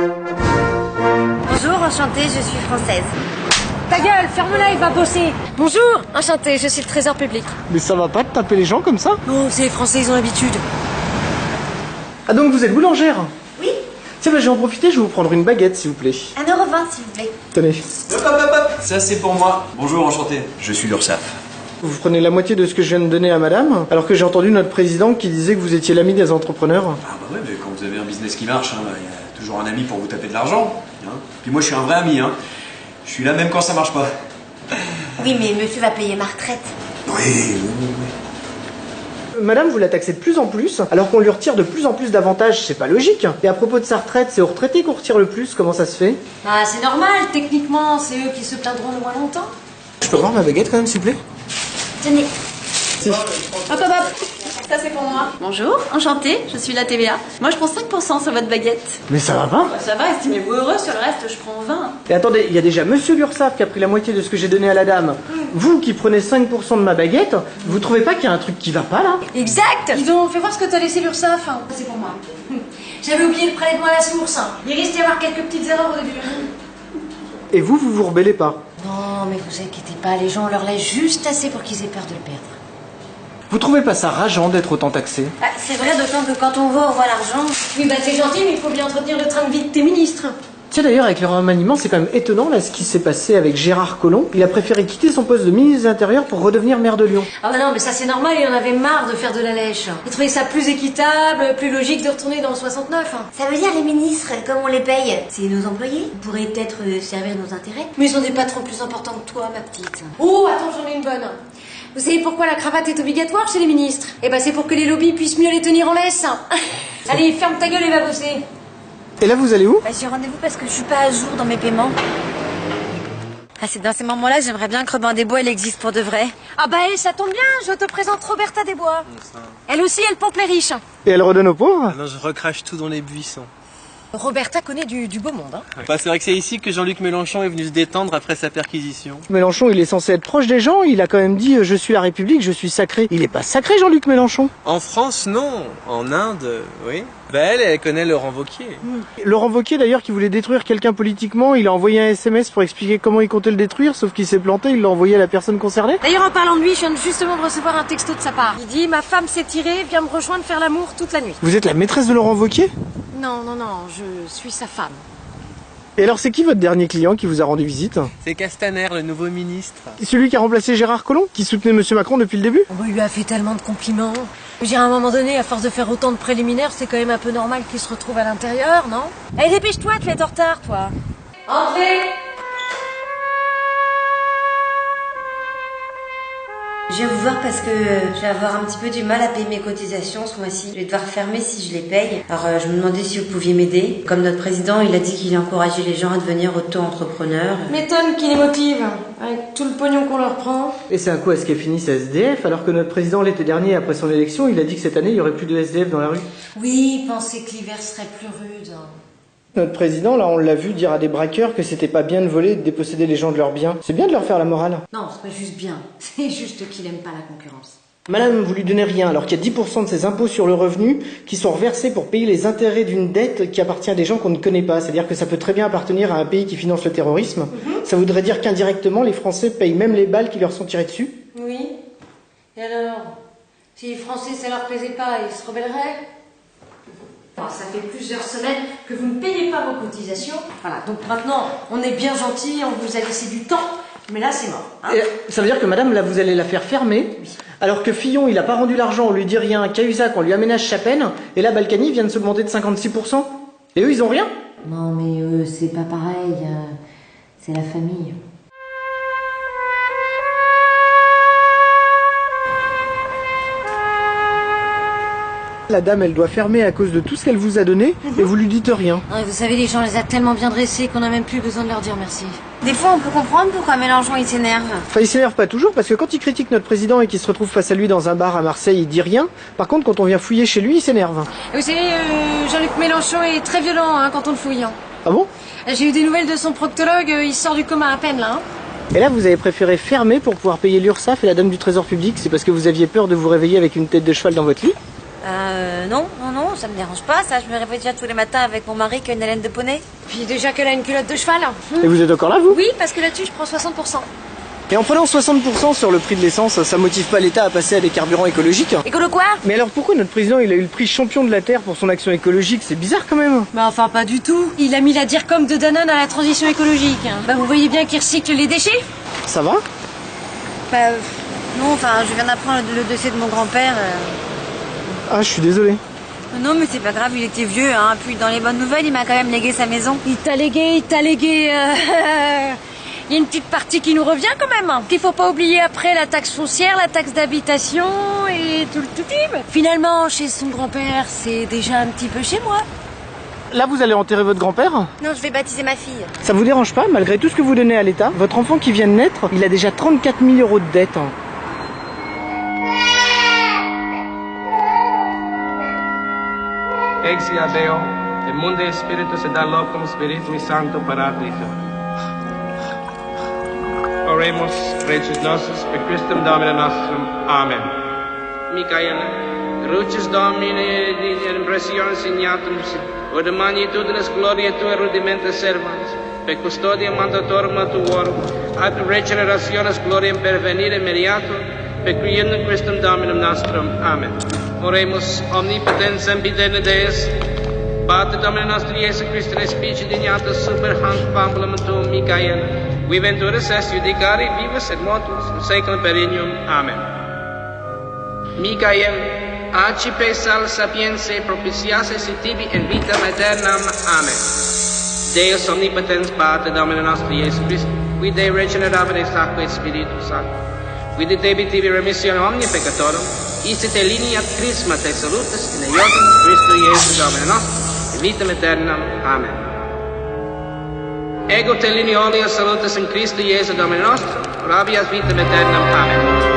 Bonjour, enchantée, je suis française. Ta gueule, ferme-la, il va bosser. Bonjour, enchantée, je suis le trésor public. Mais ça va pas de taper les gens comme ça? Non, c'est les Français, ils ont l'habitude. Ah donc vous êtes boulangère? Oui, Tiens, bah, je vais en profiter, je vais vous prendre une baguette s'il vous plaît. 1,20 € s'il vous plaît. Tenez. Hop, hop, hop, hop. Ça c'est pour moi. Bonjour, enchanté. Je suis l'URSSAF. Vous prenez la moitié de ce que je viens de donner à madame, alors que j'ai entendu notre président qui disait que vous étiez l'ami des entrepreneurs. Ah bah ouais, mais quand vous avez un business qui marche, il y a toujours un ami pour vous taper de l'argent. Hein. Puis moi je suis un vrai ami. Hein. Je suis là même quand ça marche pas. Oui, mais monsieur va payer ma retraite. Oui. Madame, vous la taxez de plus en plus, alors qu'on lui retire de plus en plus d'avantages, c'est pas logique. Et à propos de sa retraite, c'est aux retraités qu'on retire le plus, comment ça se fait? Ah, c'est normal, techniquement, c'est eux qui se plaindront le moins longtemps. Je peux voir ma baguette quand même s'il vous plaît? Tenez. Si. Hop, hop, hop. Ça, c'est pour moi. Bonjour, enchantée, je suis la TVA. Moi, je prends 5% sur votre baguette. Mais ça va pas? Bah, ça va, estimez-vous heureux, sur le reste, je prends 20. Et attendez, il y a déjà monsieur l'URSSAF qui a pris la moitié de ce que j'ai donné à la dame. Vous qui prenez 5% de ma baguette, vous trouvez pas qu'il y a un truc qui va pas là? Exact. Dis donc, fais voir ce que t'as laissé l'URSSAF. C'est pour moi. J'avais oublié le prélèvement à la source. Il risque d'y avoir quelques petites erreurs au début. Et vous vous rebellez pas? Non, mais vous inquiétez pas, les gens, on leur laisse juste assez pour qu'ils aient peur de le perdre. Vous trouvez pas ça rageant d'être autant taxé? Ah, c'est vrai, d'autant que quand on voit l'argent... Oui, bah c'est gentil, mais il faut bien entretenir le train de vie de tes ministres. Tiens d'ailleurs, avec le remaniement, c'est quand même étonnant là ce qui s'est passé avec Gérard Collomb. Il a préféré quitter son poste de ministre de l'Intérieur pour redevenir maire de Lyon. Ah bah non, mais ça c'est normal, il en avait marre de faire de la lèche. Il trouvait ça plus équitable, plus logique de retourner dans le 69. Ça veut dire les ministres, comme on les paye, c'est nos employés. Ils pourraient peut-être servir nos intérêts. Mais ils ont des patrons plus importants que toi, ma petite. Oh, attends, j'en ai une bonne. Vous savez pourquoi la cravate est obligatoire chez les ministres? Eh ben c'est pour que les lobbies puissent mieux les tenir en laisse. Allez, ferme ta gueule et va bosser. Et là vous allez où? Bah, j'ai rendez-vous parce que je suis pas à jour dans mes paiements. Ah, c'est dans ces moments-là, j'aimerais bien que Robin des Bois, elle existe pour de vrai. Ah bah ça tombe bien, je te présente Roberta Desbois. Elle aussi, elle pompe les riches. Et elle redonne aux pauvres? Non, je recrache tout dans les buissons. Roberta connaît du beau monde, hein. Bah, c'est vrai que c'est ici que Jean-Luc Mélenchon est venu se détendre après sa perquisition. Mélenchon, il est censé être proche des gens, il a quand même dit je suis la République, je suis sacré. Il est pas sacré Jean-Luc Mélenchon. En France, non. En Inde, oui. Bah, elle connaît Laurent Wauquiez. Laurent Wauquiez d'ailleurs qui voulait détruire quelqu'un politiquement, il a envoyé un SMS pour expliquer comment il comptait le détruire, sauf qu'il s'est planté, il l'a envoyé à la personne concernée. D'ailleurs, en parlant de lui, je viens justement de recevoir un texto de sa part. Il dit, ma femme s'est tirée, viens me rejoindre faire l'amour toute la nuit. Vous êtes la maîtresse de Laurent Wauquiez? Non, je suis sa femme. Et alors c'est qui votre dernier client qui vous a rendu visite? C'est Castaner, le nouveau ministre. Celui qui a remplacé Gérard Collomb, qui soutenait Monsieur Macron depuis le début? Oh, bah, il lui a fait tellement de compliments. Je veux dire, à un moment donné, à force de faire autant de préliminaires, c'est quand même un peu normal qu'il se retrouve à l'intérieur, non? Allez, dépêche-toi, tu vas être en retard, toi. Entrez! Je viens vous voir parce que je vais avoir un petit peu du mal à payer mes cotisations ce mois-ci. Je vais devoir fermer si je les paye. Alors je me demandais si vous pouviez m'aider. Comme notre président, il a dit qu'il encourageait les gens à devenir auto-entrepreneurs. M'étonne qui les motive, avec tout le pognon qu'on leur prend. Et c'est un coup à ce qu'elle finisse SDF, alors que notre président l'été dernier, après son élection, il a dit que cette année, il y aurait plus de SDF dans la rue. Oui, pensez que l'hiver serait plus rude. Notre président, là, on l'a vu dire à des braqueurs que c'était pas bien de voler et de déposséder les gens de leurs biens. C'est bien de leur faire la morale. Non, c'est pas juste bien, c'est juste qu'il aime pas la concurrence. Madame, vous lui donnez rien, alors qu'il y a 10% de ses impôts sur le revenu qui sont reversés pour payer les intérêts d'une dette qui appartient à des gens qu'on ne connaît pas. C'est-à-dire que ça peut très bien appartenir à un pays qui finance le terrorisme. Ça voudrait dire qu'indirectement, les Français payent même les balles qui leur sont tirées dessus. Oui. Et alors? Si les Français, ça leur plaisait pas, ils se rebelleraient? Ça fait plusieurs semaines que vous ne payez pas vos cotisations. Voilà, donc maintenant, on est bien gentil, on vous a laissé du temps, mais là, c'est mort. Hein. Et ça veut dire que madame, là, vous allez la faire fermer, alors que Fillon, il a pas rendu l'argent, on lui dit rien, Cahuzac, on lui aménage Chapelle, et là, Balkany vient de s'augmenter de 56%. Et eux, ils ont rien? Non mais c'est pas pareil, c'est la famille. La dame, elle doit fermer à cause de tout ce qu'elle vous a donné, et vous lui dites rien. Ouais, vous savez, les gens les a tellement bien dressés qu'on n'a même plus besoin de leur dire merci. Des fois on peut comprendre pourquoi Mélenchon il s'énerve. Enfin, il s'énerve pas toujours, parce que quand il critique notre président et qu'il se retrouve face à lui dans un bar à Marseille, il dit rien. Par contre, quand on vient fouiller chez lui, il s'énerve. Et vous savez, Jean-Luc Mélenchon est très violent quand on le fouille. Ah bon? J'ai eu des nouvelles de son proctologue, il sort du coma à peine là. Et là, vous avez préféré fermer pour pouvoir payer l'URSSAF et la dame du Trésor public. C'est parce que vous aviez peur de vous réveiller avec une tête de cheval dans votre lit? Non, ça me dérange pas, ça. Je me réveille déjà tous les matins avec mon mari qui a une haleine de poney. Puis déjà qu'elle a une culotte de cheval. Et vous êtes encore là, vous? Oui, parce que là-dessus, je prends 60%. Et en prenant 60% sur le prix de l'essence, ça motive pas l'État à passer à des carburants écologiques? Écolo quoi? Mais alors pourquoi notre président il a eu le prix champion de la Terre pour son action écologique? C'est bizarre quand même. Bah enfin pas du tout. Il a mis la DIRCOM de Danone à la transition écologique. Bah vous voyez bien qu'il recycle les déchets. Ça va? Bah, non, enfin, je viens d'apprendre le décès de mon grand-père. Ah, je suis désolé. Non, mais c'est pas grave, il était vieux, hein. Puis dans les bonnes nouvelles, il m'a quand même légué sa maison. Il t'a légué. Il y a une petite partie qui nous revient quand même. Qu'il faut pas oublier après la taxe foncière, la taxe d'habitation et tout le tout-tube. Finalement, chez son grand-père, c'est déjà un petit peu chez moi. Là, vous allez enterrer votre grand-père? Non, je vais baptiser ma fille. Ça vous dérange pas, malgré tout ce que vous donnez à l'État? Votre enfant qui vient de naître, il a déjà 34 000 € de dette. Exia Deo, et Mundi Spiritus et da locum Spiritui Sancto Paraclito. Oremus, Regius Nosus, per Christum Domine nostrum. Amen. Micaela, Crucis Domine et impressiones signatum, od magnitudinis gloria tua rudimenta servans, per custodia mandatorum tuorum, ad regenerationis gloriam pervenire meriatur, per criendum Christum Dominum nostrum. Amen. Oremus, omnipotens ambidene Deus, Pater Domine nostri Iesu Christi respici dignatus super hanc pambulam tuum Micaela, qui venturus est judicari vivus et mortus in saeculum perennium. Amen. Micael, accipe sal sapiense propitiasse si tibi in vitam aeternam. Amen. Deus omnipotens Pater Domine nostri Iesu Christi, qui Dei regenerabile sacque Spiritus Sancto, qui de debitivi remissione omnia peccatorum, iste lineat Chrisma te salutis in eotum Christo Iesu Domine nostrum, in vitam aeternam. Amen. Ego te linea olea salutis in Christo Iesu Domine nostrum, rabias vitam aeternam. Amen.